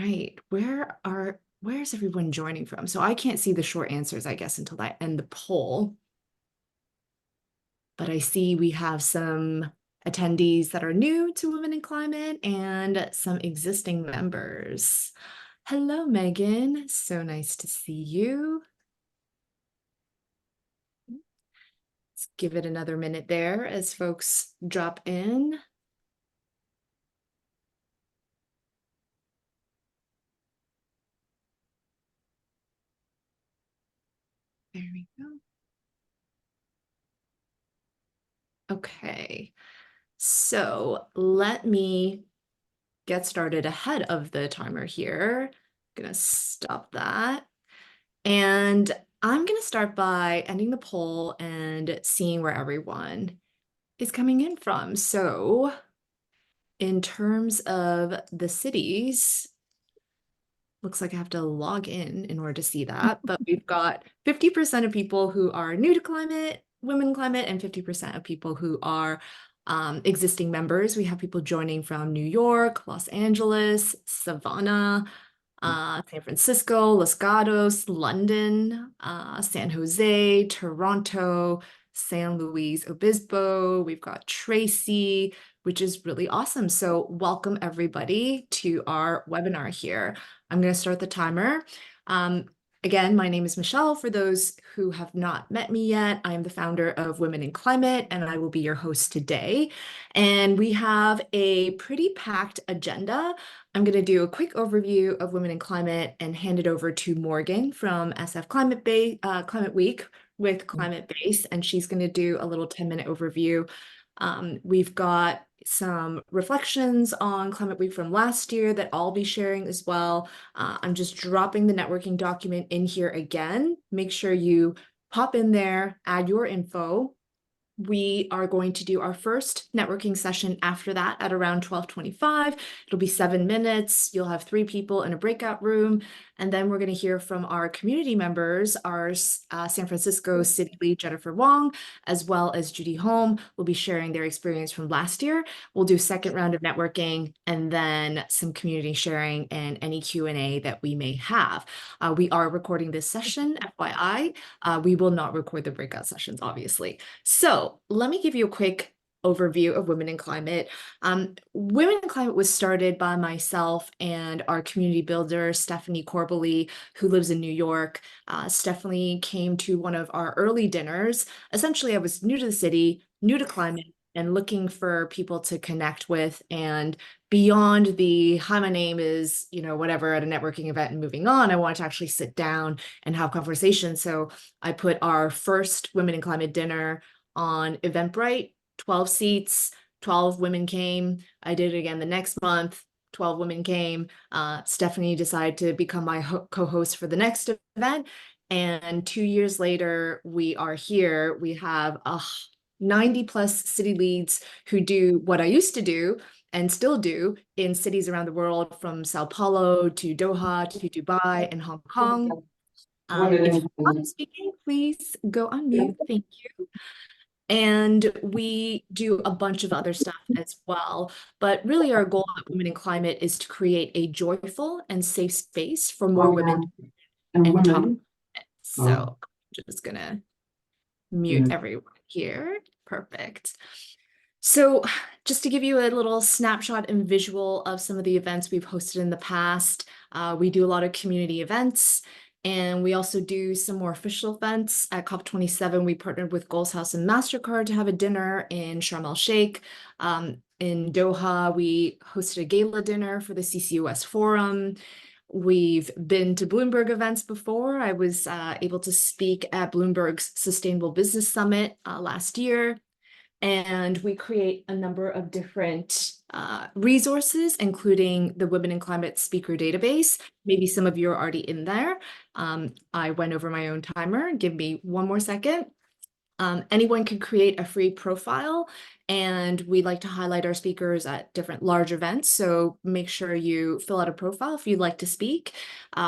right. Where's everyone joining from? So I can't see the short answers, I guess, until I end the poll. But I see we have some attendees that are new to Women in Climate and some existing members. Hello, Megan. So nice to see you. Let's give it another minute there as folks drop in. There we go. Okay, so let me get started ahead of the timer here. I'm gonna stop that. And I'm gonna start by ending the poll and seeing where everyone is coming in from. So in terms of the cities, looks like I have to log in order to see that, but we've got 50% of people who are new to climate, women in climate, and 50% of people who are existing members. We have people joining from New York, Los Angeles, Savannah, San Francisco, Los Gatos, London, San Jose, Toronto, San Luis Obispo. We've got Tracy, which is really awesome. So welcome everybody to our webinar here. I'm going to start the timer. Again, my name is Michelle. For those who have not met me yet, I am the founder of Women in Climate, and I will be your host today. And we have a pretty packed agenda. I'm going to do a quick overview of Women in Climate and hand it over to Morgan from SF Climate Week with Climate Base, and she's going to do a little 10-minute overview. We've got some reflections on Climate Week from last year that I'll be sharing as well. I'm just dropping the networking document in here again. Make sure you pop in there, add your info. We are going to do our first networking session after that at around 12:25. It'll be 7 minutes. You'll have 3 people in a breakout room. And then we're going to hear from our community members, our San Francisco City Lead, Jennifer Wong, as well as Judy Holm will be sharing their experience from last year. We'll do a second round of networking and then some community sharing and any Q&A that we may have. We are recording this session, FYI. We will not record the breakout sessions, obviously. So let me give you a quick overview of Women in Climate. Women in Climate was started by myself and our community builder, Stephanie Corbally, who lives in New York. Stephanie came to one of our early dinners. Essentially, I was new to the city, new to climate, and looking for people to connect with. And beyond the, hi, my name is, whatever, at a networking event and moving on, I wanted to actually sit down and have conversations. So I put our first Women in Climate dinner on Eventbrite, 12 seats, 12 women came. I did it again the next month, 12 women came. Stephanie decided to become my co-host for the next event. And 2 years later, we are here. We have 90 plus city leads who do what I used to do and still do in cities around the world, from Sao Paulo to Doha to Dubai and Hong Kong. If you're not speaking, please go on mute. Thank you. And we do a bunch of other stuff as well. But really our goal at Women in Climate is to create a joyful and safe space for more women and talk. So I'm just gonna mute everyone here. Perfect. So just to give you a little snapshot and visual of some of the events we've hosted in the past, we do a lot of community events. And we also do some more official events. At COP27, we partnered with Goals House and MasterCard to have a dinner in Sharm el-Sheikh. In Doha, we hosted a gala dinner for the CCUS Forum. We've been to Bloomberg events before. I was able to speak at Bloomberg's Sustainable Business Summit last year. And we create a number of different resources, including the Women in Climate speaker database. Maybe some of you are already in there. I went over my own timer. Give me one more second. Anyone can create a free profile, and we like to highlight our speakers at different large events. So make sure you fill out a profile if you'd like to speak.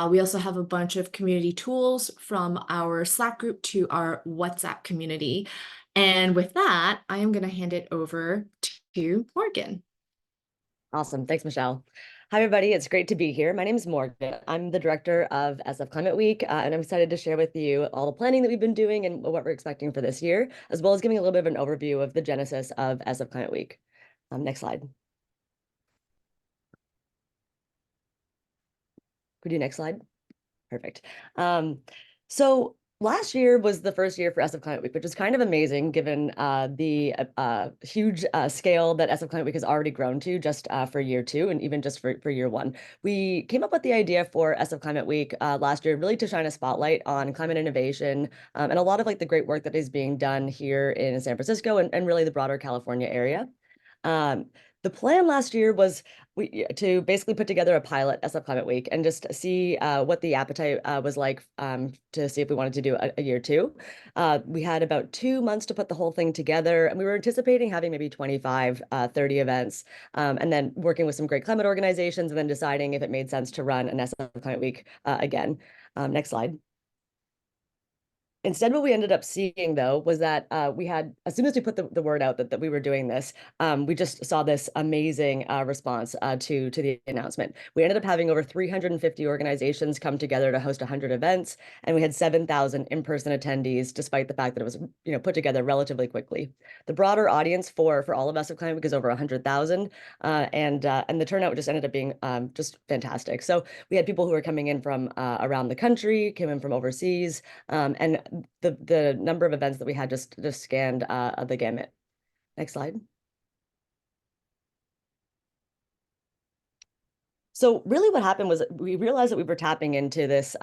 We also have a bunch of community tools, from our Slack group to our WhatsApp community. And with that, I am going to hand it over to Morgan. Awesome. Thanks, Michelle. Hi, everybody. It's great to be here. My name is Morgan. I'm the director of SF Climate Week, and I'm excited to share with you all the planning that we've been doing and what we're expecting for this year, as well as giving a little bit of an overview of the genesis of SF Climate Week. Next slide. Could you next slide? Perfect. So last year was the first year for SF Climate Week, which is kind of amazing given the huge scale that SF Climate Week has already grown to just for year two and even just for year one. We came up with the idea for SF Climate Week last year really to shine a spotlight on climate innovation and a lot of like the great work that is being done here in San Francisco and really the broader California area. Um, the plan last year was to basically put together a pilot SF Climate Week and just see what the appetite was like to see if we wanted to do a year two. We had about 2 months to put the whole thing together, and we were anticipating having maybe 25, 30 events, and then working with some great climate organizations, and then deciding if it made sense to run an SF Climate Week again. Next slide. Instead, what we ended up seeing though was that we had, as soon as we put the word out that we were doing this, we just saw this amazing response to the announcement. We ended up having over 350 organizations come together to host 100 events, and we had 7,000 in-person attendees, despite the fact that it was put together relatively quickly. The broader audience for all of us of Climate Week is over 100,000, and the turnout just ended up being just fantastic. So we had people who were coming in from around the country, came in from overseas, and the number of events that we had just scanned the gamut. Next slide. So really what happened was we realized that we were tapping into this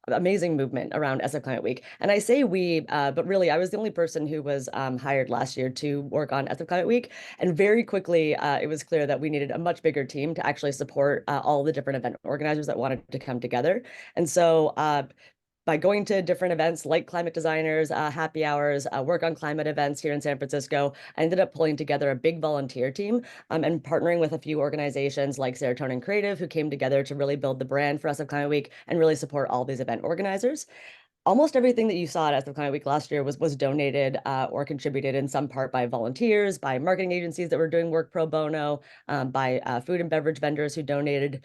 amazing movement around SF Climate Week. And I say we, but really I was the only person who was hired last year to work on SF Climate Week. And very quickly, it was clear that we needed a much bigger team to actually support all the different event organizers that wanted to come together. And so by going to different events like climate designers, happy hours, work on climate events here in San Francisco, I ended up pulling together a big volunteer team and partnering with a few organizations like Serotonin Creative, who came together to really build the brand for SF Climate Week and really support all these event organizers. Almost everything that you saw at SF Climate Week last year was donated or contributed in some part by volunteers, by marketing agencies that were doing work pro bono, by food and beverage vendors who donated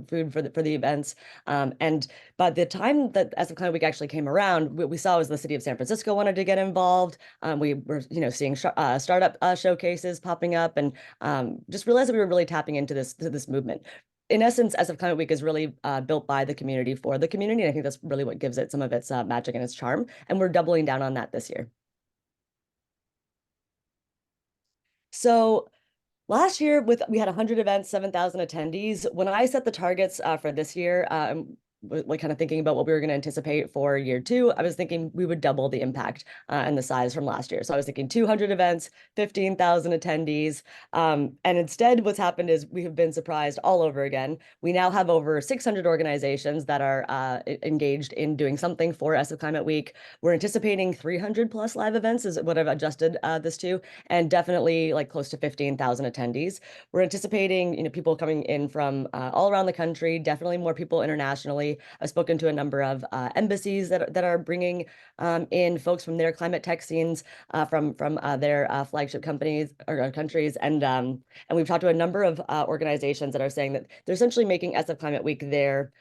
food for the events. And by the time that SF Climate Week actually came around, what we saw was the city of San Francisco wanted to get involved. We were, seeing startup showcases popping up, and just realized that we were really tapping into this movement. In essence, SF Climate Week is really built by the community for the community. And I think that's really what gives it some of its magic and its charm. And we're doubling down on that this year. So last year, we had 100 events, 7,000 attendees. When I set the targets for this year, like kind of thinking about what we were going to anticipate for year two, I was thinking we would double the impact and the size from last year. So I was thinking 200 events, 15,000 attendees. And instead, what's happened is we have been surprised all over again. We now have over 600 organizations that are engaged in doing something for SF Climate Week. We're anticipating 300 plus live events is what I've adjusted this to, and definitely like close to 15,000 attendees. We're anticipating, people coming in from all around the country, definitely more people internationally. I've spoken to a number of embassies that are bringing in folks from their climate tech scenes, from their flagship companies or countries, and we've talked to a number of organizations that are saying that they're essentially making SF Climate Week their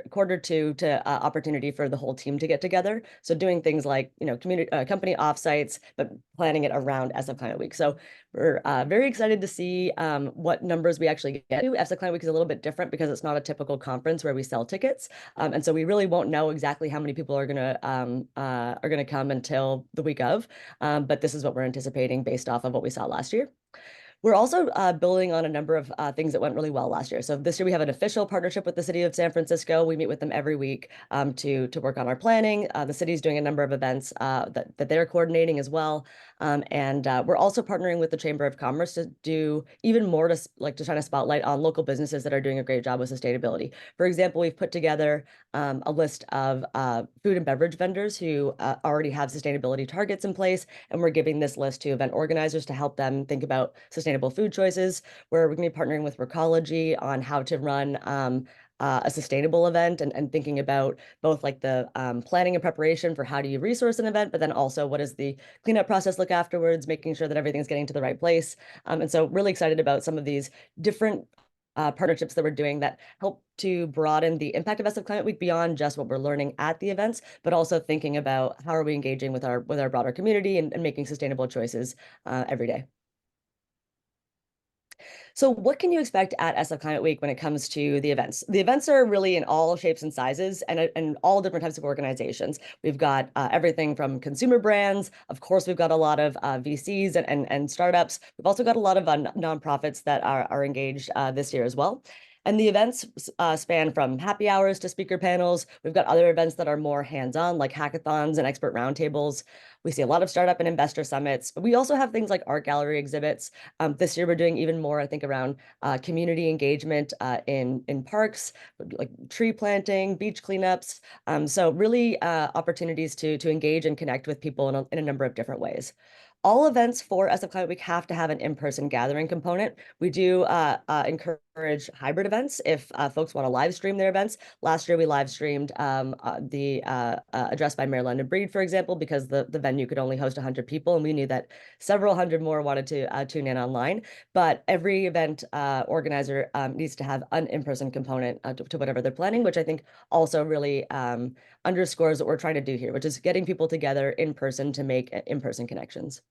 quarter two to opportunity for the whole team to get together. So doing things like, community company offsites, but planning it around SF Climate Week. So we're very excited to see what numbers we actually get to. SF Climate Week is a little bit different because it's not a typical conference where we sell tickets. And so we really won't know exactly how many people are gonna come until the week of. But this is what we're anticipating based off of what we saw last year. We're also building on a number of things that went really well last year. So this year we have an official partnership with the city of San Francisco. We meet with them every week to work on our planning. The city's doing a number of events that they're coordinating as well. And we're also partnering with the Chamber of Commerce to do even more to shine a spotlight on local businesses that are doing a great job with sustainability. For example, we've put together a list of food and beverage vendors who already have sustainability targets in place, and we're giving this list to event organizers to help them think about sustainable food choices. Where we're going to be partnering with Recology on how to run a sustainable event and thinking about both like the planning and preparation for how do you resource an event, but then also what does the cleanup process look afterwards, making sure that everything's getting to the right place. And so really excited about some of these different partnerships that we're doing that help to broaden the impact of SF Climate Week beyond just what we're learning at the events, but also thinking about how are we engaging with our broader community and making sustainable choices every day. So what can you expect at SF Climate Week when it comes to the events? The events are really in all shapes and sizes and all different types of organizations. We've got everything from consumer brands. Of course, we've got a lot of VCs and startups. We've also got a lot of nonprofits that are engaged this year as well. And the events span from happy hours to speaker panels. We've got other events that are more hands-on, like hackathons and expert roundtables. We see a lot of startup and investor summits. We also have things like art gallery exhibits. This year, we're doing even more, I think, around community engagement in parks, like tree planting, beach cleanups. So really opportunities to engage and connect with people in a number of different ways. All events for SF Climate Week have to have an in-person gathering component. We do encourage hybrid events if folks want to live stream their events. Last year, we live streamed the address by Mayor London Breed, for example, because the venue could only host 100 people, and we knew that several hundred more wanted to tune in online. But every event organizer needs to have an in-person component to whatever they're planning, which I think also really underscores what we're trying to do here, which is getting people together in person to make in-person connections.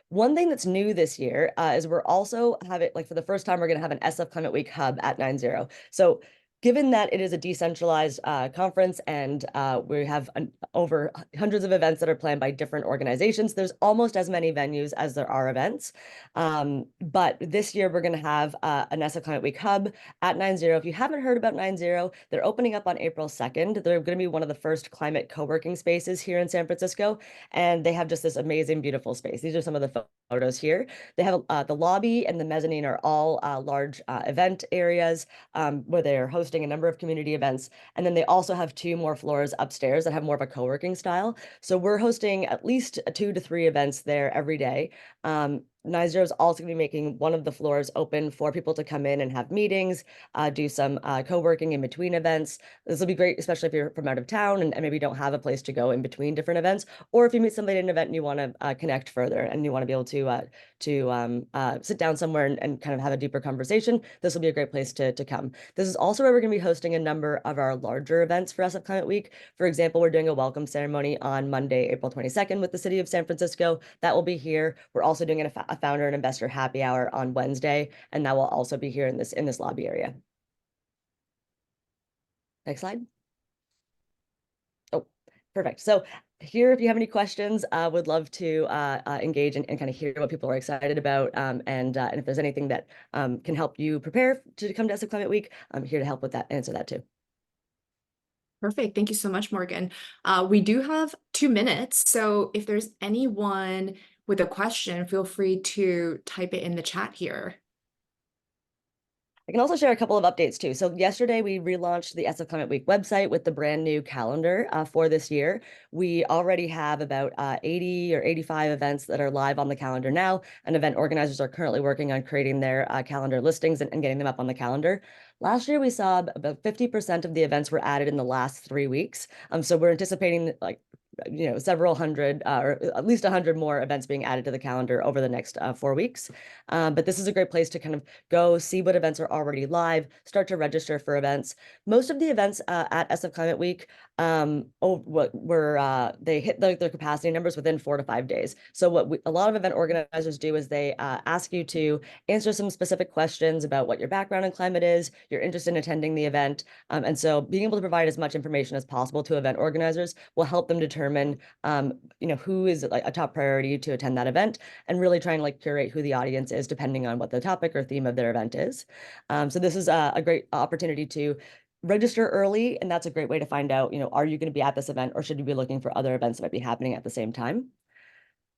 One thing that's new this year is we're also having, like for the first time, we're going to have an SF Climate Week hub at 9/0. So given that it is a decentralized conference and we have over hundreds of events that are planned by different organizations, there's almost as many venues as there are events. But this year we're going to have an SF Climate Week hub at 9/0. If you haven't heard about 9/0, they're opening up on April 2nd. They're going to be one of the first climate co-working spaces here in San Francisco. And they have just this amazing, beautiful space. These are some of the photos here. They have the lobby and the mezzanine are all large event areas where they are hosting a number of community events. And then they also have two more floors upstairs that have more of a co-working style. So we're hosting at least 2 to 3 events there every day. 9/0 is also going to be making one of the floors open for people to come in and have meetings, do some co-working in between events. This will be great, especially if you're from out of town and maybe don't have a place to go in between different events, or if you meet somebody at an event and you want to connect further and you want to be able to sit down somewhere and kind of have a deeper conversation. This will be a great place to come. This is also where we're going to be hosting a number of our larger events for SF Climate Week. For example, we're doing a welcome ceremony on Monday, April 22nd with the city of San Francisco. That will be here. We're also doing a founder and investor happy hour on Wednesday, and that will also be here in this lobby area. Next slide. Oh, perfect. So here, if you have any questions, would love to engage and kind of hear what people are excited about. And if there's anything that can help you prepare to come to SF Climate Week, I'm here to help with that, answer that too. Perfect. Thank you so much, Morgan. We do have 2 minutes, so if there's anyone with a question, feel free to type it in the chat here. I can also share a couple of updates too. So yesterday we relaunched the SF Climate Week website with the brand new calendar for this year. We already have about 80 or 85 events that are live on the calendar now, and event organizers are currently working on creating their calendar listings and getting them up on the calendar. Last year, we saw about 50% of the events were added in the last 3 weeks. So we're anticipating like several hundred or at least 100 more events being added to the calendar over the next 4 weeks. But this is a great place to kind of go see what events are already live, start to register for events. Most of the events at SF Climate Week they hit their capacity numbers within 4 to 5 days. So what a lot of event organizers do is they ask you to answer some specific questions about what your background in climate is, you're interested in attending the event. And so being able to provide as much information as possible to event organizers will help them determine who is like a top priority to attend that event, and really trying to like curate who the audience is depending on what the topic or theme of their event is. So this is a great opportunity to register early, and that's a great way to find out, are you going to be at this event, or should you be looking for other events that might be happening at the same time?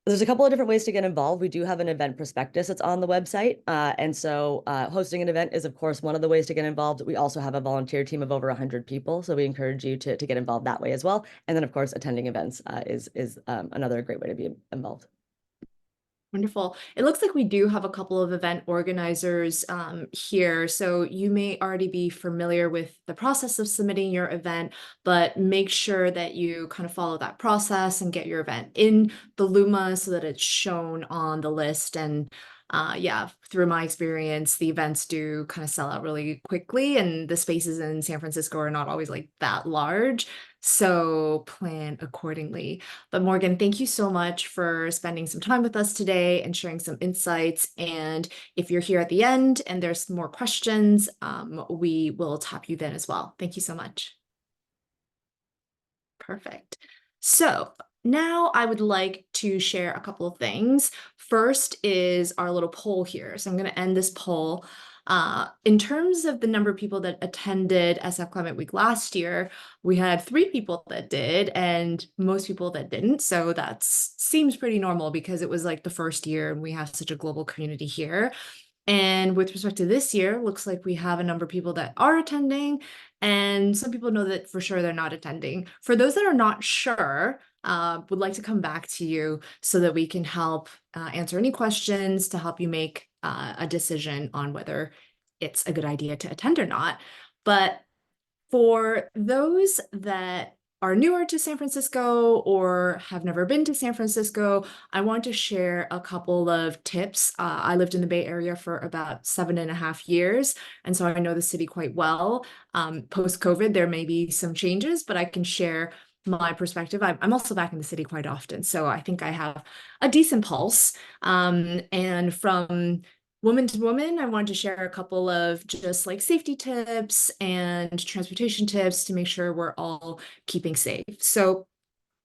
There's a couple of different ways to get involved. We do have an event prospectus that's on the website. And so hosting an event is, of course, one of the ways to get involved. We also have a volunteer team of over 100 people. So we encourage you to get involved that way as well. And then, of course, attending events is another great way to be involved. Wonderful. It looks like we do have a couple of event organizers here, so you may already be familiar with the process of submitting your event, but make sure that you kind of follow that process and get your event in the Luma so that it's shown on the list. And yeah, through my experience, the events do kind of sell out really quickly, and the spaces in San Francisco are not always like that large. So plan accordingly. But Morgan, thank you so much for spending some time with us today and sharing some insights. And if you're here at the end and there's more questions, we will tap you then as well. Thank you so much. Perfect. So now I would like to share a couple of things. First is our little poll here. So I'm going to end this poll. In terms of the number of people that attended SF Climate Week last year, we had 3 people that did and most people that didn't. So that seems pretty normal because it was like the first year and we have such a global community here. And with respect to this year, looks like we have a number of people that are attending, and some people know that for sure they're not attending. For those that are not sure, would like to come back to you so that we can help answer any questions to help you make a decision on whether it's a good idea to attend or not. But for those that are newer to San Francisco or have never been to San Francisco, I want to share a couple of tips. I lived in the Bay Area for about 7.5 years, and so I know the city quite well. Post-COVID, there may be some changes, but I can share my perspective. I'm also back in the city quite often, so I think I have a decent pulse. And from woman to woman, I wanted to share a couple of just like safety tips and transportation tips to make sure we're all keeping safe. So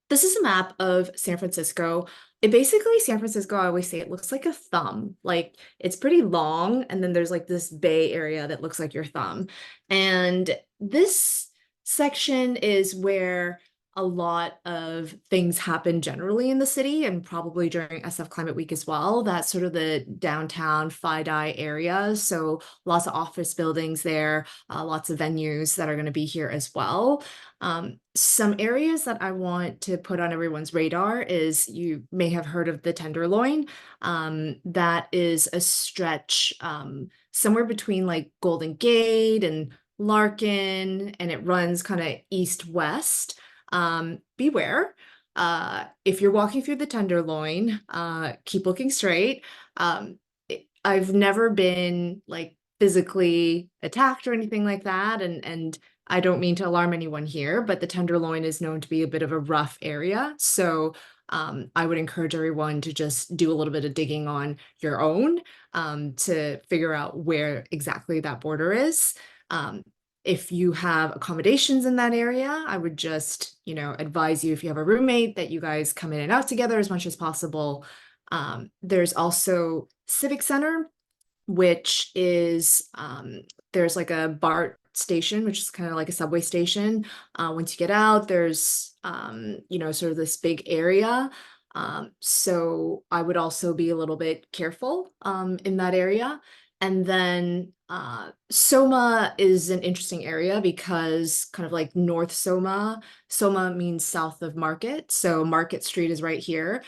this is a map of San Francisco. It basically, San Francisco, I always say it looks like a thumb. Like it's pretty long, and then there's like this Bay Area that looks like your thumb. And this section is where a lot of things happen generally in the city and probably during SF Climate Week as well. That's sort of the downtown FiDi area. So lots of office buildings there, lots of venues that are going to be here as well. Some areas that I want to put on everyone's radar is you may have heard of the Tenderloin. That is a stretch somewhere between like Golden Gate and Larkin, and it runs kind of east-west. Beware. If you're walking through the Tenderloin, keep looking straight. I've never been like physically attacked or anything like that, and I don't mean to alarm anyone here, but the Tenderloin is known to be a bit of a rough area. So I would encourage everyone to just do a little bit of digging on your own to figure out where exactly that border is. If you have accommodations in that area, I would just, advise you if you have a roommate that you guys come in and out together as much as possible. There's also Civic Center, which is there's like a BART station, which is kind of like a subway station. Once you get out, there's sort of this big area. So I would also be a little bit careful in that area. And then Soma is an interesting area because kind of like North Soma, Soma means south of Market. So Market Street is right here.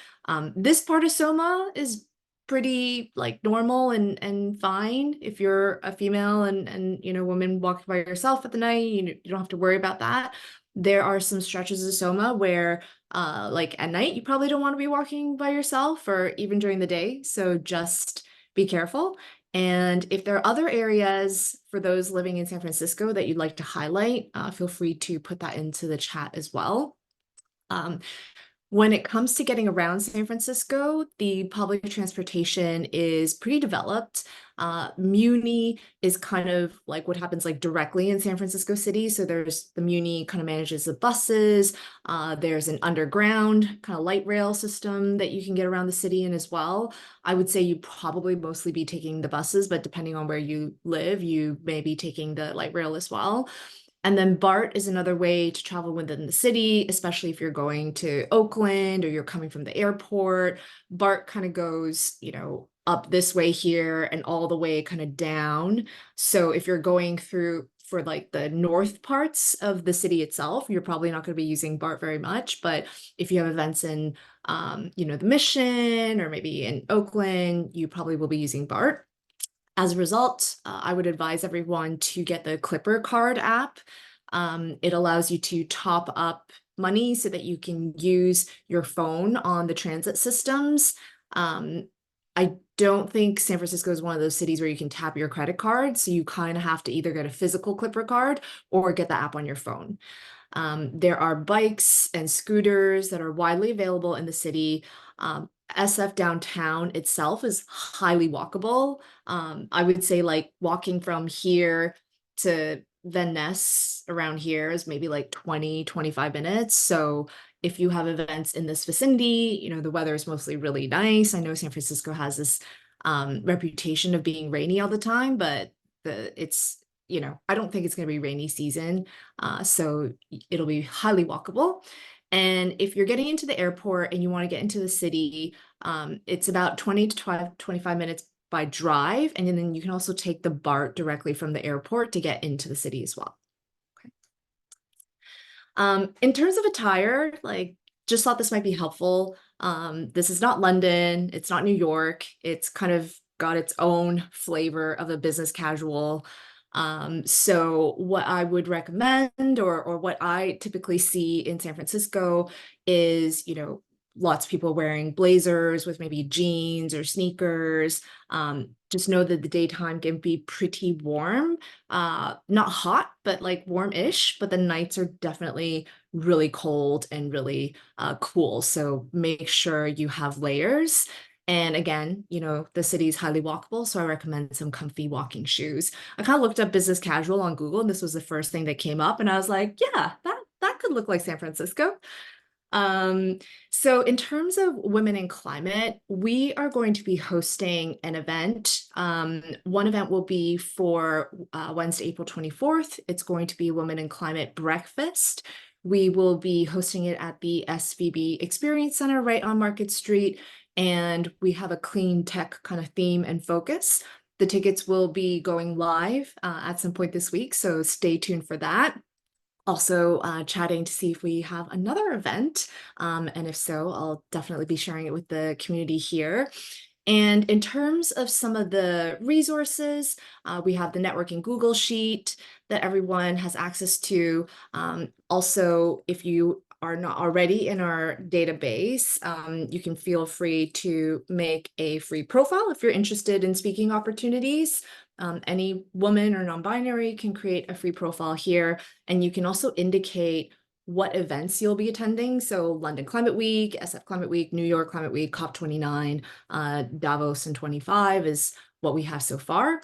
This part of Soma is pretty like normal and fine if you're a female and woman walking by yourself at the night, you don't have to worry about that. There are some stretches of Soma where like at night you probably don't want to be walking by yourself or even during the day, so just be careful. And if there are other areas for those living in San Francisco that you'd like to highlight, feel free to put that into the chat as well. When it comes to getting around San Francisco, the public transportation is pretty developed. Muni is kind of like what happens like directly in San Francisco City. So there's the Muni kind of manages the buses. There's an underground kind of light rail system that you can get around the city in as well. I would say you probably mostly be taking the buses, but depending on where you live, you may be taking the light rail as well. And then BART is another way to travel within the city, especially if you're going to Oakland or you're coming from the airport. BART kind of goes, up this way here and all the way kind of down. So if you're going through for like the north parts of the city itself, you're probably not going to be using BART very much. But if you have events in, the Mission or maybe in Oakland, you probably will be using BART. As a result, I would advise everyone to get the Clipper Card app. It allows you to top up money so that you can use your phone on the transit systems. I don't think San Francisco is one of those cities where you can tap your credit card, so you kind of have to either get a physical Clipper card or get the app on your phone. There are bikes and scooters that are widely available in the city. SF downtown itself is highly walkable. I would say like walking from here to Van Ness around here is maybe like 20-25 minutes. So if you have events in this vicinity, the weather is mostly really nice. I know San Francisco has this reputation of being rainy all the time, but I don't think it's going to be rainy season. So it'll be highly walkable. And if you're getting into the airport and you want to get into the city, it's about 20 to 25 minutes by drive. And then you can also take the BART directly from the airport to get into the city as well. Okay. In terms of attire, like just thought this might be helpful. This is not London, it's not New York. It's kind of got its own flavor of a business casual. So what I would recommend or what I typically see in San Francisco is, lots of people wearing blazers with maybe jeans or sneakers. Just know that the daytime can be pretty warm, not hot, but like warm-ish, but the nights are definitely really cold and really cool. So make sure you have layers. And again, the city is highly walkable, so I recommend some comfy walking shoes. I kind of looked up business casual on Google, and this was the first thing that came up, and I was like, yeah, that could look like San Francisco. So in terms of Women in Climate, we are going to be hosting an event. One event will be for Wednesday, April 24th. It's going to be Women in Climate Breakfast. We will be hosting it at the SVB Experience Center right on Market Street, and we have a clean tech kind of theme and focus. The tickets will be going live at some point this week, so stay tuned for that. Also chatting to see if we have another event, and if so, I'll definitely be sharing it with the community here. And in terms of some of the resources, we have the networking Google Sheet that everyone has access to. Also, if you are not already in our database, you can feel free to make a free profile if you're interested in speaking opportunities. Any woman or non-binary can create a free profile here, and you can also indicate what events you'll be attending. So London Climate Week, SF Climate Week, New York Climate Week, COP29, Davos in 25 is what we have so far.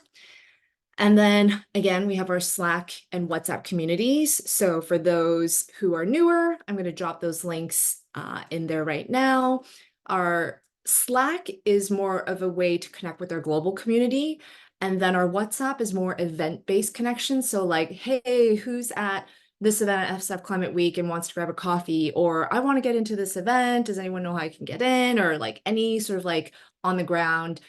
And then again, we have our Slack and WhatsApp communities. So for those who are newer, I'm going to drop those links in there right now. Our Slack is more of a way to connect with our global community. And then our WhatsApp is more event-based connection. So like, hey, who's at this event at SF Climate Week and wants to grab a coffee? Or I want to get into this event. Does anyone know how I can get in? Or like any sort of like on the ground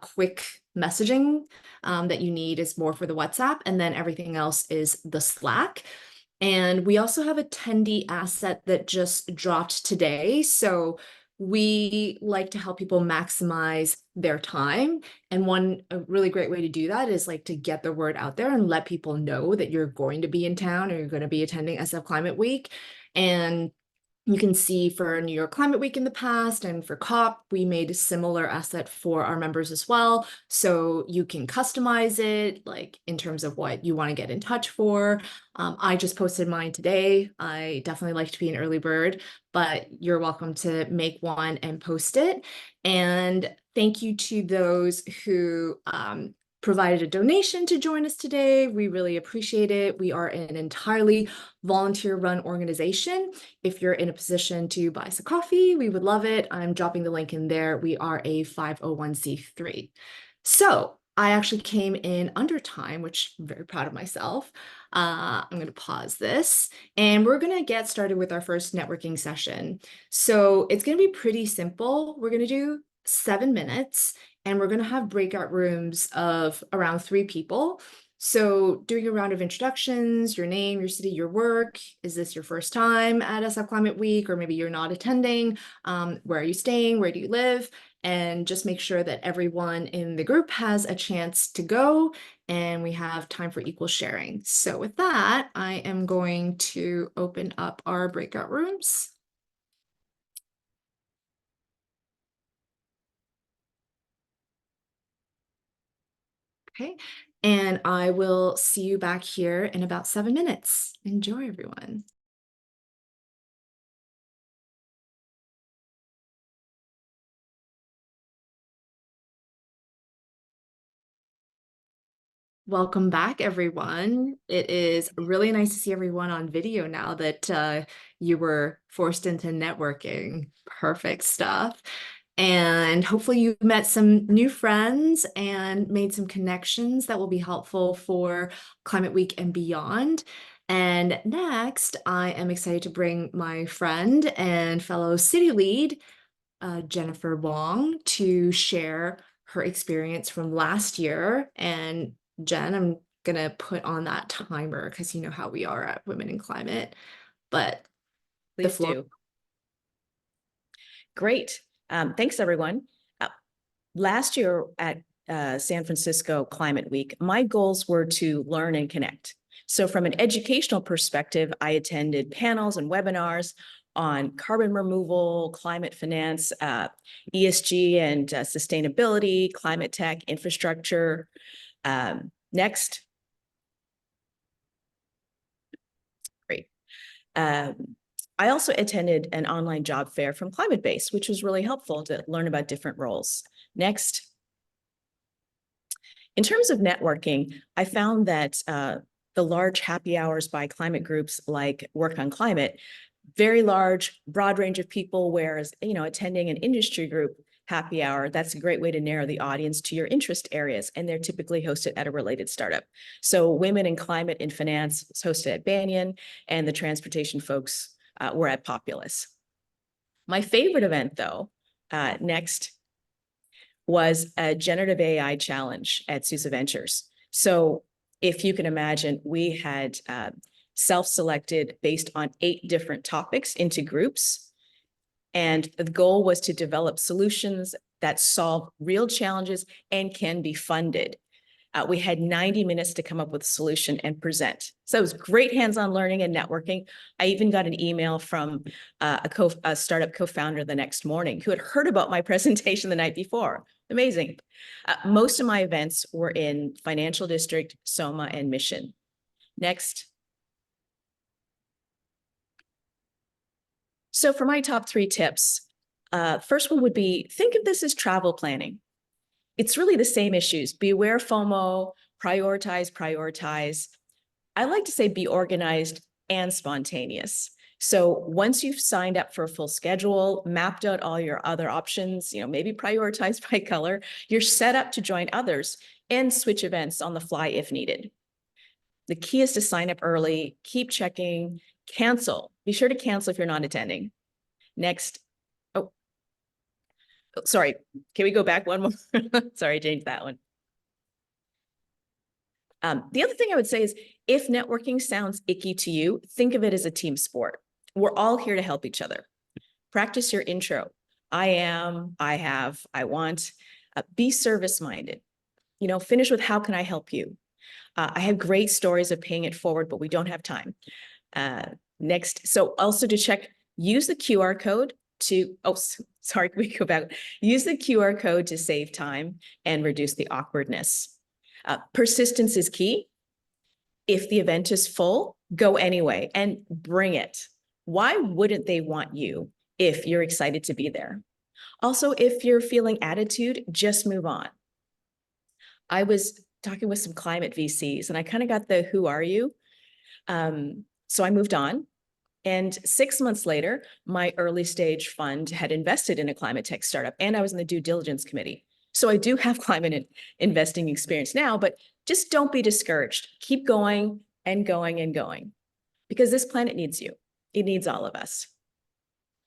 quick messaging that you need is more for the WhatsApp, and then everything else is the Slack. And we also have a attendee asset that just dropped today. So we like to help people maximize their time. And a really great way to do that is like to get the word out there and let people know that you're going to be in town or you're going to be attending SF Climate Week. And you can see for New York Climate Week in the past and for COP, we made a similar asset for our members as well. So you can customize it like in terms of what you want to get in touch for. I just posted mine today. I definitely like to be an early bird, but you're welcome to make one and post it. And thank you to those who provided a donation to join us today. We really appreciate it. We are an entirely volunteer-run organization. If you're in a position to buy us a coffee, we would love it. I'm dropping the link in there. We are a 501c3. So I actually came in under time, which I'm very proud of myself. I'm going to pause this and we're going to get started with our first networking session. So it's going to be pretty simple. We're going to do 7 minutes and we're going to have breakout rooms of around 3 people. So doing a round of introductions, your name, your city, your work. Is this your first time at SF Climate Week, or maybe you're not attending? Where are you staying? Where do you live? And just make sure that everyone in the group has a chance to go and we have time for equal sharing. So with that, I am going to open up our breakout rooms. Okay, and I will see you back here in about 7 minutes. Enjoy, everyone. Welcome back, everyone. It is really nice to see everyone on video now that you were forced into networking. Perfect stuff. And hopefully you met some new friends and made some connections that will be helpful for Climate Week and beyond. And next, I am excited to bring my friend and fellow city lead, Jennifer Wong, to share her experience from last year. And Jen, I'm gonna put on that timer because you know how we are at Women in Climate, but the Please floor. do. Great. Thanks, everyone. Last year at San Francisco Climate Week, my goals were to learn and connect. So from an educational perspective, I attended panels and webinars on carbon removal, climate finance, ESG and sustainability, climate tech, infrastructure. Next. Great. I also attended an online job fair from Climate Base, which was really helpful to learn about different roles. Next. In terms of networking, I found that the large happy hours by climate groups like Work on Climate, very large, broad range of people, whereas, attending an industry group happy hour, that's a great way to narrow the audience to your interest areas, and they're typically hosted at a related startup. So Women in Climate in Finance was hosted at Banyan, and the transportation folks were at Populous. My favorite event, though, next, was a generative AI challenge at SUSE Ventures. So if you can imagine, we had self-selected based on 8 different topics into groups. And the goal was to develop solutions that solve real challenges and can be funded. We had 90 minutes to come up with a solution and present. So it was great hands-on learning and networking. I even got an email from a startup co-founder the next morning who had heard about my presentation the night before. Amazing. Most of my events were in Financial District, SOMA, and Mission. Next. So for my top 3 tips, first one would be, think of this as travel planning. It's really the same issues. Be aware FOMO, prioritize. I like to say be organized and spontaneous. So once you've signed up for a full schedule, mapped out all your other options, maybe prioritize by color, you're set up to join others and switch events on the fly if needed. The key is to sign up early, keep checking, cancel. Be sure to cancel if you're not attending. Next. Sorry, can we go back one more? Sorry, I changed that one. The other thing I would say is, if networking sounds icky to you, think of it as a team sport. We're all here to help each other. Practice your intro. I am, I have, I want. Be service-minded. Finish with, how can I help you? I have great stories of paying it forward, but we don't have time. Next, so also to check, use the QR code to, sorry, can we go back? Use the QR code to save time and reduce the awkwardness. Persistence is key. If the event is full, go anyway and bring it. Why wouldn't they want you if you're excited to be there? Also, if you're feeling attitude, just move on. I was talking with some climate VCs and I kind of got the, who are you? So I moved on. And 6 months later, my early stage fund had invested in a climate tech startup, and I was in the due diligence committee. So I do have climate investing experience now, but just don't be discouraged. Keep going and going and going, because this planet needs you. It needs all of us.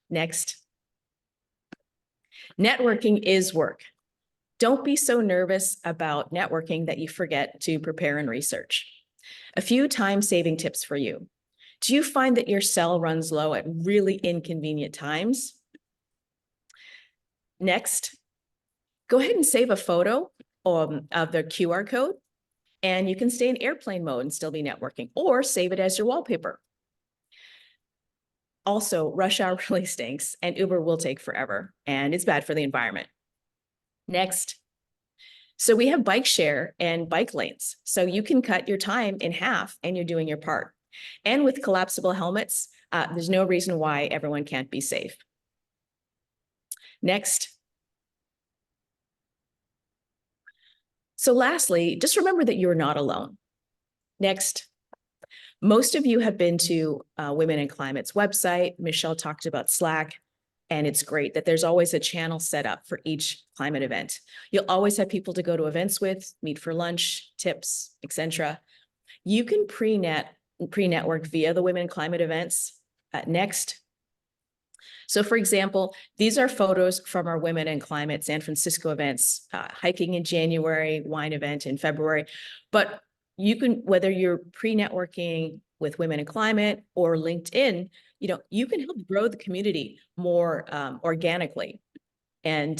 Next. Networking is work. Don't be so nervous about networking that you forget to prepare and research. A few time-saving tips for you. Do you find that your cell runs low at really inconvenient times? Next, go ahead and save a photo of the QR code, and you can stay in airplane mode and still be networking, or save it as your wallpaper. Also, rush hour really stinks, and Uber will take forever, and it's bad for the environment. Next, so we have bike share and bike lanes. So you can cut your time in half and you're doing your part. And with collapsible helmets, there's no reason why everyone can't be safe. Next. So lastly, just remember that you're not alone. Next. Most of you have been to Women in Climate's website. Michelle talked about Slack. And it's great that there's always a channel set up for each climate event. You'll always have people to go to events with, meet for lunch, tips, etc. You can pre-network via the Women in Climate events. Next. So for example, these are photos from our Women in Climate San Francisco events, hiking in January, wine event in February. But you can, whether you're pre-networking with Women in Climate or LinkedIn, you can help grow the community more organically. And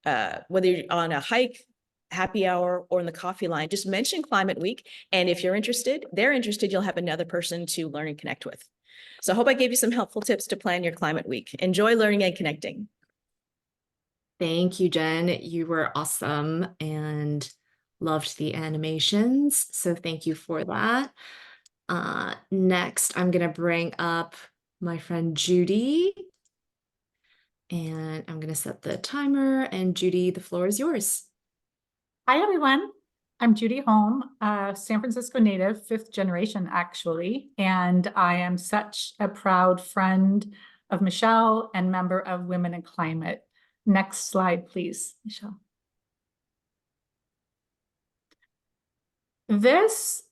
whether you're on a hike, happy hour, or in the coffee line, just mention Climate Week. And if you're interested, they're interested, you'll have another person to learn and connect with. So I hope I gave you some helpful tips to plan your Climate Week. Enjoy learning and connecting. Thank you, Jen. You were awesome and loved the animations. So thank you for that. Next, I'm going to bring up my friend Judy. And I'm going to set the timer. And Judy, the floor is yours. Hi, everyone. I'm Judy Holm, a San Francisco native, 5th generation, actually. And I am such a proud friend of Michelle and member of Women in Climate. Next slide, please, Michelle. This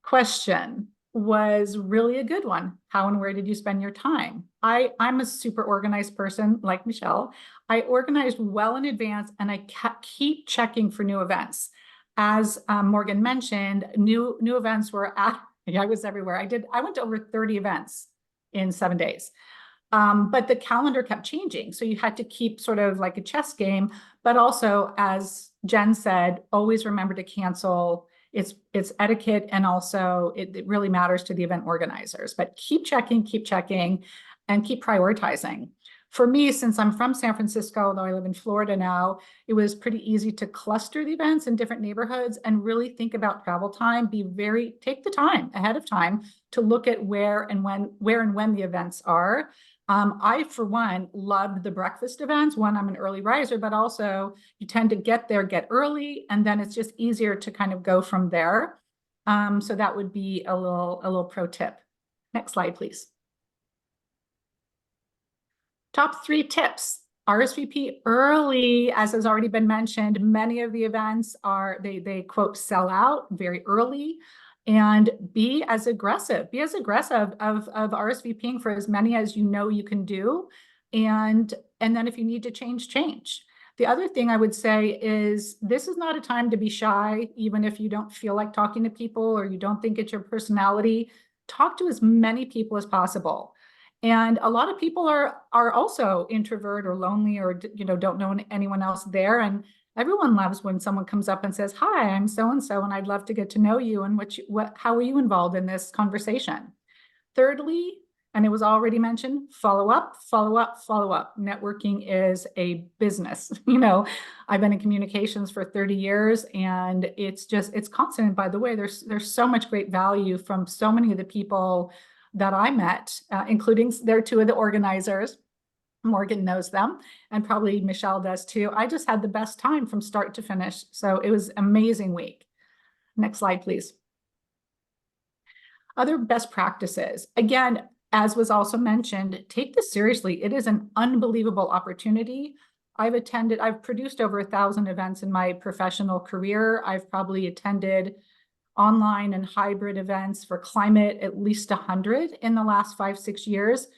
question was really a good one. How and where did you spend your time? I'm a super organized person like Michelle. I organized well in advance and I keep checking for new events. As Morgan mentioned, new events were at, I was everywhere. I went to over 30 events in 7 days. But the calendar kept changing. So you had to keep sort of like a chess game, but also, as Jen said, always remember to cancel. It's etiquette, and also it really matters to the event organizers, but keep checking, and keep prioritizing. For me, since I'm from San Francisco, although I live in Florida now, it was pretty easy to cluster the events in different neighborhoods and really think about travel time. Take the time ahead of time to look at where and when the events are. I, for one, loved the breakfast events. One, I'm an early riser, but also you tend to get early, and then it's just easier to kind of go from there. So that would be a little pro tip. Next slide, please. Top 3 tips. RSVP early, as has already been mentioned. Many of the events they quote sell out very early. And be as aggressive of RSVPing for as many as you know you can do. And then if you need to change. The other thing I would say is this is not a time to be shy, even if you don't feel like talking to people or you don't think it's your personality. Talk to as many people as possible. And a lot of people are also introvert or lonely or don't know anyone else there. And everyone loves when someone comes up and says, "Hi, I'm so-and-so, and I'd love to get to know you. And how are you involved in this conversation?" Thirdly, and it was already mentioned, follow up. Networking is a business. I've been in communications for 30 years, and it's constant. By the way, there's so much great value from so many of the people that I met, including there are 2 of the organizers. Morgan knows them, and probably Michelle does too. I just had the best time from start to finish. So it was an amazing week. Next slide, please. Other best practices. Again, as was also mentioned, take this seriously. It is an unbelievable opportunity. I've produced over 1,000 events in my professional career. I've probably attended online and hybrid events for climate at least 100 in the last 5-6 years.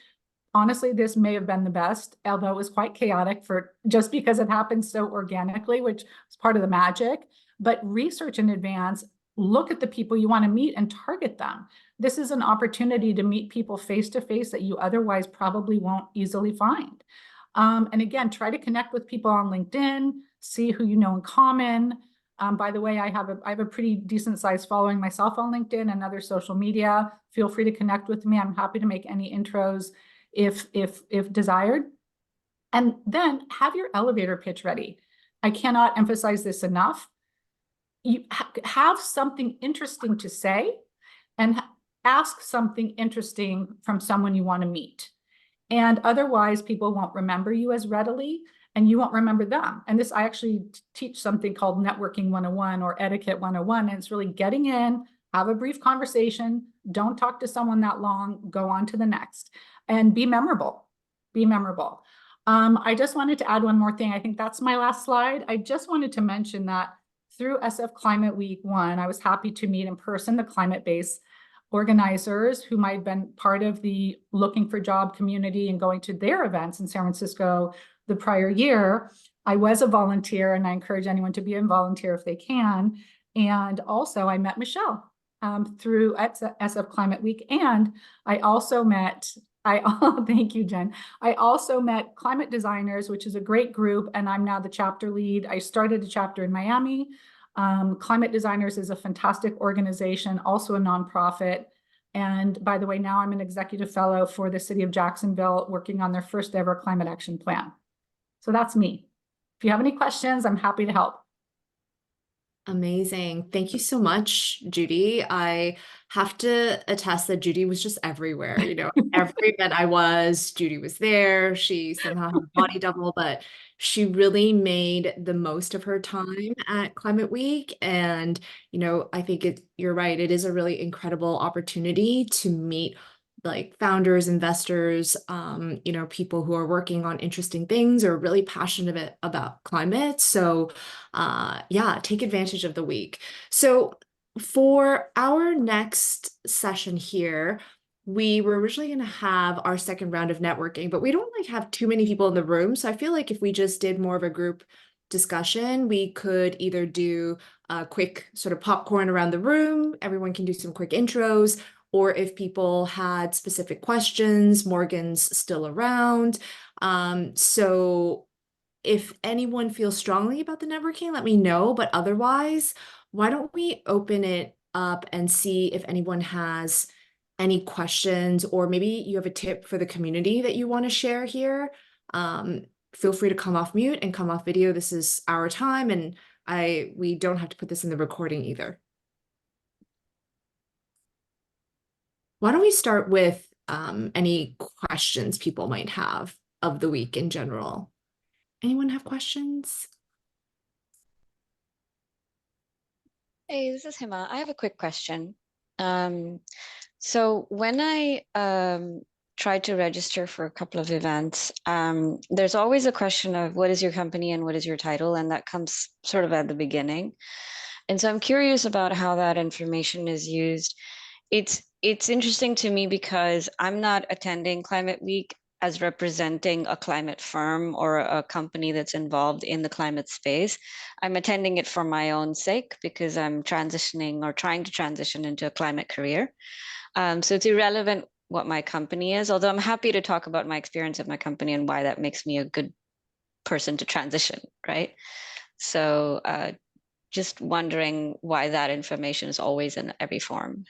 honestly, this may have been the best, although it was quite chaotic for just because it happened so organically, which is part of the magic. But research in advance, look at the people you want to meet and target them. This is an opportunity to meet people face to face that you otherwise probably won't easily find. And again, try to connect with people on LinkedIn, see who you know in common. By the way, I have a pretty decent sized following myself on LinkedIn and other social media. Feel free to connect with me. I'm happy to make any intros if desired. And then have your elevator pitch ready. I cannot emphasize this enough. You have something interesting to say and ask something interesting from someone you want to meet. And otherwise, people won't remember you as readily and you won't remember them. And this, I actually teach something called Networking 101 or Etiquette 101. And it's really getting in, have a brief conversation, don't talk to someone that long, go on to the next, and be memorable. Be memorable. I just wanted to add one more thing. I think that's my last slide. I just wanted to mention that through SF Climate Week 1, I was happy to meet in person the climate-based organizers who might have been part of the Looking for Job community and going to their events in San Francisco the prior year. I was a volunteer, and I encourage anyone to be a volunteer if they can. And also I met Michelle through SF Climate Week. And I also met, thank you, Jen. I also met Climate Designers, which is a great group, and I'm now the chapter lead. I started a chapter in Miami. Climate Designers is a fantastic organization, also a nonprofit. And by the way, now I'm an executive fellow for the city of Jacksonville, working on their first ever climate action plan. So that's me. If you have any questions, I'm happy to help. Amazing. Thank you so much, Judy. I have to attest that Judy was just everywhere. Every event I was, Judy was there. She somehow had a body double, but she really made the most of her time at Climate Week. And, I think you're right. It is a really incredible opportunity to meet like founders, investors, people who are working on interesting things or really passionate about climate. So yeah, take advantage of the week. So for our next session here, we were originally going to have our second round of networking, but we don't have too many people in the room. So I feel like if we just did more of a group discussion, we could either do a quick sort of popcorn around the room. Everyone can do some quick intros. Or if people had specific questions, Morgan's still around. So if anyone feels strongly about the networking, let me know. But otherwise, why don't we open it up and see if anyone has any questions, or maybe you have a tip for the community that you want to share here. Feel free to come off mute and come off video. This is our time, and we don't have to put this in the recording either. Why don't we start with any questions people might have of the week in general? Anyone have questions? Hey, this is Hima. I have a quick question. So when I tried to register for a couple of events, there's always a question of what is your company and what is your title, and that comes sort of at the beginning. And so I'm curious about how that information is used. It's interesting to me because I'm not attending Climate Week as representing a climate firm or a company that's involved in the climate space. I'm attending it for my own sake because I'm transitioning or trying to transition into a climate career. So it's irrelevant what my company is, although I'm happy to talk about my experience at my company and why that makes me a good person to transition, right? So just wondering why that information is always in every form.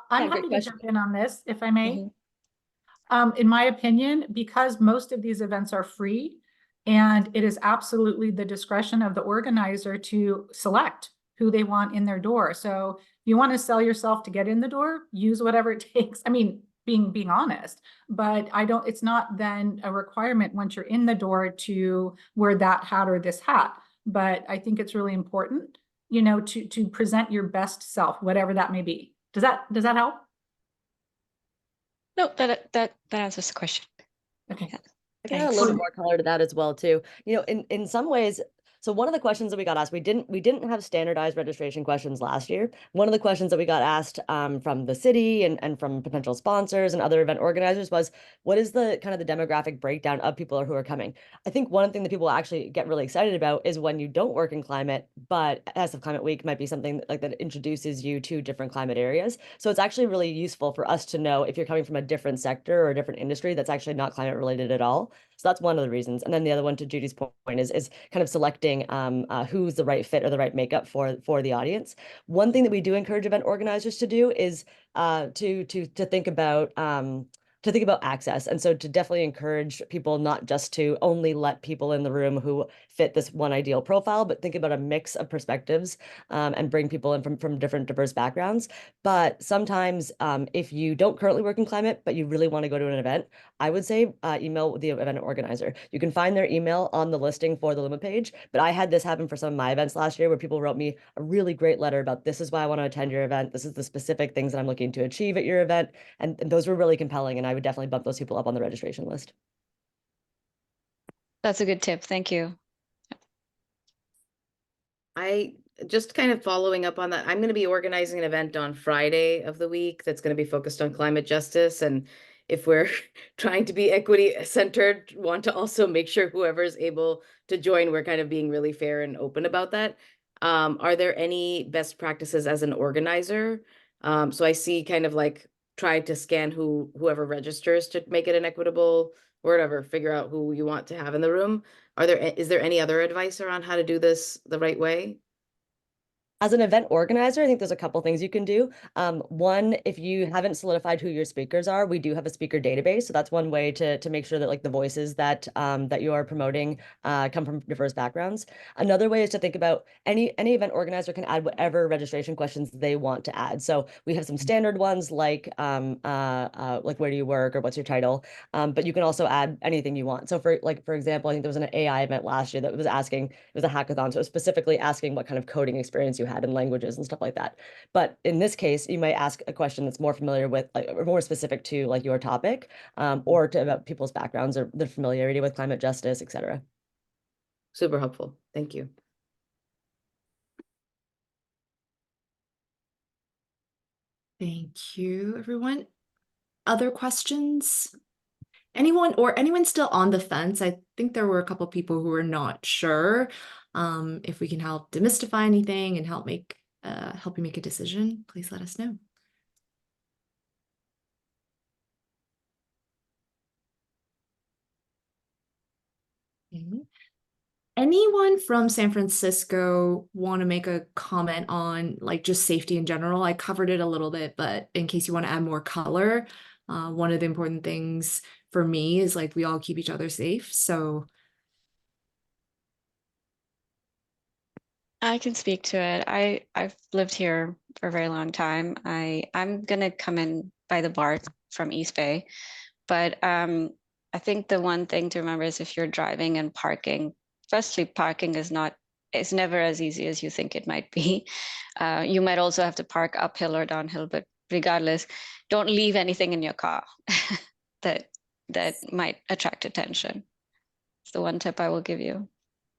I'm happy to jump in on this, if I may. In my opinion, because most of these events are free, and it is absolutely the discretion of the organizer to select who they want in their door. So if you want to sell yourself to get in the door, use whatever it takes. I mean, being honest, but it's not then a requirement once you're in the door to wear that hat or this hat. But I think it's really important, to present your best self, whatever that may be. Does that help? No, that answers the question. Okay. Yeah. I can add a little bit more color to that as well, too. In some ways, So one of the questions that we got asked, we didn't have standardized registration questions last year. One of the questions that we got asked from the city and from potential sponsors and other event organizers was, what is the kind of the demographic breakdown of people who are coming? I think one thing that people actually get really excited about is when you don't work in climate, but SF Climate Week might be something like that introduces you to different climate areas. So it's actually really useful for us to know if you're coming from a different sector or a different industry that's actually not climate related at all. So that's one of the reasons. And then the other one, to Judy's point, is kind of selecting who's the right fit or the right makeup for the audience. One thing that we do encourage event organizers to do is to think about access. And so to definitely encourage people not just to only let people in the room who fit this one ideal profile, but think about a mix of perspectives and bring people in from different diverse backgrounds. But sometimes if you don't currently work in climate, but you really want to go to an event, I would say email the event organizer. You can find their email on the listing for the Luma page, but I had this happen for some of my events last year where people wrote me a really great letter about, this is why I want to attend your event. This is the specific things that I'm looking to achieve at your event. And those were really compelling. And I would definitely bump those people up on the registration list. That's a good tip. Thank you. I just kind of following up on that. I'm going to be organizing an event on Friday of the week that's going to be focused on climate justice. And if we're trying to be equity centered, want to also make sure whoever's able to join, we're kind of being really fair and open about that. Are there any best practices as an organizer? So I see kind of like try to scan whoever registers to make it an equitable, or whatever, figure out who you want to have in the room. Is there any other advice around how to do this the right way? As an event organizer, I think there's a couple things you can do. One, if you haven't solidified who your speakers are, we do have a speaker database. So that's one way to make sure that like the voices that that you are promoting come from diverse backgrounds. Another way is to think about any event organizer can add whatever registration questions they want to add. So we have some standard ones like where do you work or what's your title, but you can also add anything you want. So for example, I think there was an AI event last year that was asking, it was a hackathon, so it was specifically asking what kind of coding experience you had in languages and stuff like that. But in this case, you might ask a question that's more familiar with, like, or more specific to like your topic, or to about people's backgrounds or their familiarity with climate justice, etc. Super helpful. Thank you. Thank you, everyone. Other questions? Anyone still on the fence? I think there were a couple people who were not sure. If we can help demystify anything and help you make a decision, please let us know. Okay. Anyone from San Francisco want to make a comment on like just safety in general? I covered it a little bit, but in case you want to add more color, one of the important things for me is like we all keep each other safe. So I can speak to it. I've lived here for a very long time. I'm gonna come in by the BART from East Bay, but I think the one thing to remember is if you're driving and parking, firstly, parking is never as easy as you think it might be. You might also have to park uphill or downhill, but regardless, don't leave anything in your car that might attract attention. It's the one tip I will give you,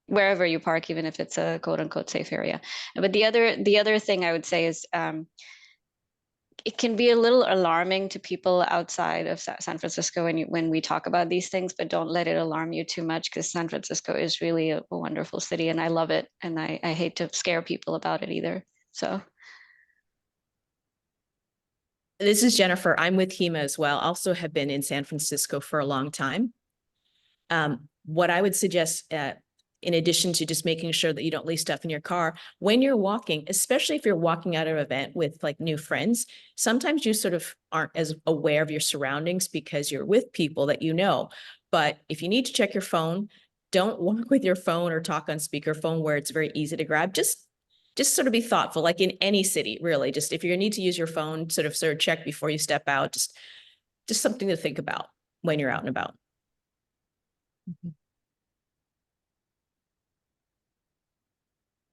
wherever you park, even if it's a quote unquote safe area. But the other thing I would say is it can be a little alarming to people outside of San Francisco when we talk about these things, but don't let it alarm you too much, because San Francisco is really a wonderful city and I love it. And I hate to scare people about it either. So. This is Jennifer. I'm with HEMA as well. Also have been in San Francisco for a long time. What I would suggest, in addition to just making sure that you don't leave stuff in your car, when you're walking, especially if you're walking out of an event with like new friends, sometimes you sort of aren't as aware of your surroundings because you're with people that you know. But if you need to check your phone, don't walk with your phone or talk on speakerphone where it's very easy to grab. Just sort of be thoughtful, like in any city, really. Just if you need to use your phone, sort of check before you step out. Just something to think about when you're out and about. Mhm.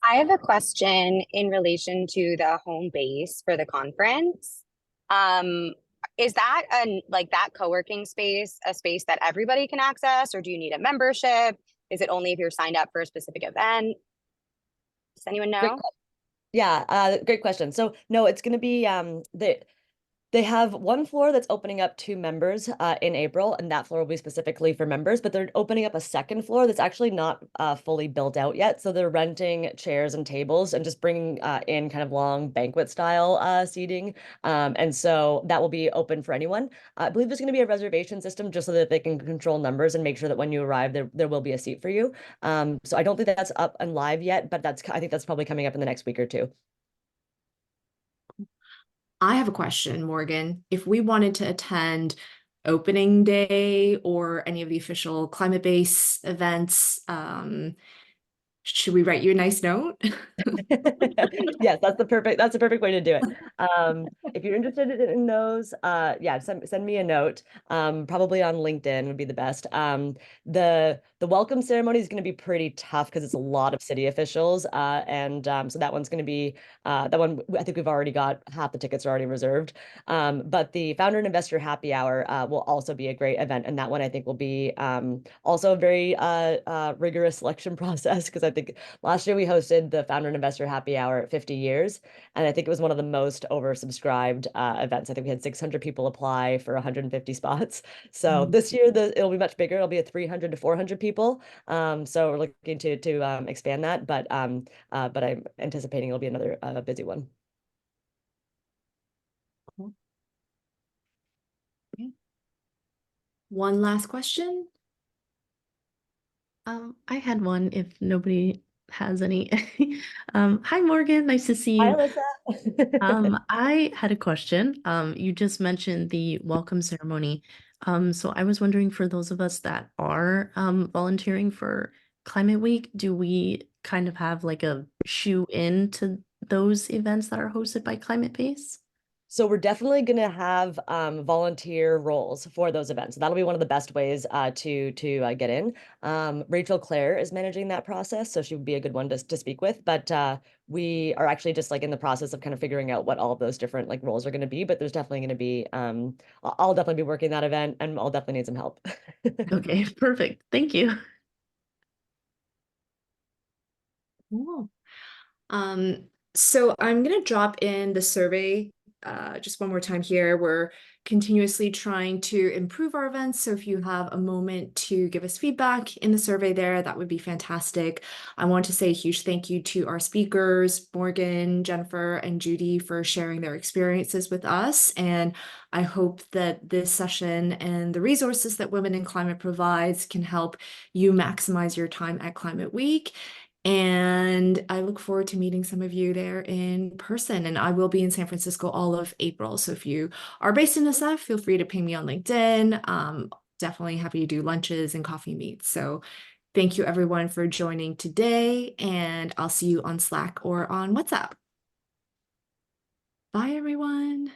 I have a question in relation to the home base for the conference. Is that like that co-working space a space that everybody can access, or do you need a membership? Is it only if you're signed up for a specific event? Does anyone Great know? Yeah, great question. So no, it's going to be they have one floor that's opening up to members in April, and that floor will be specifically for members, but they're opening up a second floor that's actually not fully built out yet. So they're renting chairs and tables and just bringing in kind of long banquet style seating. And so that will be open for anyone. I believe there's going to be a reservation system just so that they can control numbers and make sure that when you arrive, there will be a seat for you. So I don't think that's up and live yet, but I think that's probably coming up in the next week or two. I have a question, Morgan. If we wanted to attend opening day or any of the official climate-based events, should we write you a nice note? Yes, that's the perfect way to do it. If you're interested in those, yeah, send me a note. Probably on LinkedIn would be the best. The welcome ceremony is going to be pretty tough because it's a lot of city officials, and so that one's going to be that one. I think we've already got half the tickets are already reserved. But the founder and investor happy hour will also be a great event, and that one I think will be also a very rigorous selection process because I think last year we hosted the founder and investor happy hour at 50 years, and I think it was one of the most oversubscribed events. I think we had 600 people apply for 150 spots. So this year it'll be much bigger. It'll be at 300 to 400 people. So we're looking to expand that, but I'm anticipating it'll be another busy one. Cool. Okay. One last question. I had one if nobody has any. Hi Morgan, nice to see Hi, you. Alyssa. I had a question. You just mentioned the welcome ceremony. So I was wondering for those of us that are volunteering for Climate Week, do we kind of have like a shoe in to those events that are hosted by Climate Base? So we're definitely going to have volunteer roles for those events. So that'll be one of the best ways to get in. Rachel Clare is managing that process, so she would be a good one to speak with. But we are actually just like in the process of kind of figuring out what all of those different like roles are going to be. But there's definitely going to be I'll definitely be working that event, and I'll definitely need some help. Okay, perfect. Thank you. Cool. So I'm gonna drop in the survey just one more time here. We're continuously trying to improve our events. So if you have a moment to give us feedback in the survey there, that would be fantastic. I want to say a huge thank you to our speakers, Morgan, Jennifer, and Judy, for sharing their experiences with us. And I hope that this session and the resources that Women in Climate provides can help you maximize your time at Climate Week. And I look forward to meeting some of you there in person. And I will be in San Francisco all of April. So if you are based in SF, feel free to ping me on LinkedIn. Definitely happy to do lunches and coffee meets. So thank you everyone for joining today. And I'll see you on Slack or on WhatsApp. Bye, everyone.